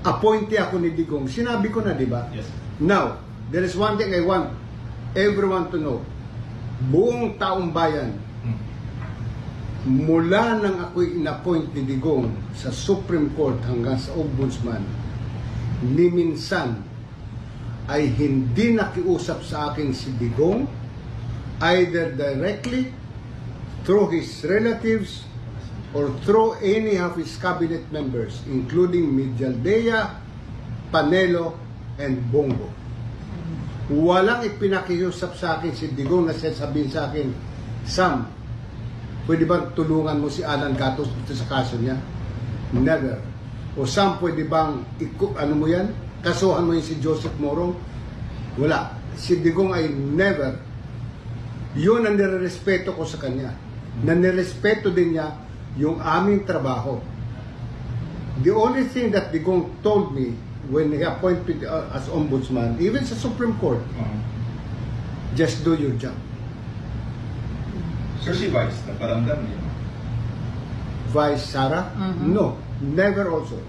appointee ako ni Digong. Sinabi ko na, di ba? Yes. Now, there is one thing I want everyone to know. Buong taong bayan, mula nang ako'y in-appoint ni Digong sa Supreme Court hanggang sa Ombudsman, ni minsan ay hindi nakiusap sa akin si Digong, either directly, through his relatives, or through any of his cabinet members, including Medialdea, Panelo, and Bongo. Walang ipinakiusap sa akin si Digong na sabihin sa akin, Sam, pwede bang tulungan mo si Alan Gatos dito sa kaso niya? Never. O Sam, pwede bang ano mo yan? Kasuhan mo yung si Joseph Morong? Wala. Si Digong ay never. Yun ang nirerespeto ko sa kanya. Na nirespeto din niya yung aming trabaho. The only thing that Digong told me when he appointed as ombudsman, even sa Supreme Court, just do your job. Sir, si Vice, naparamdam niya. Vice Sara? No, never also.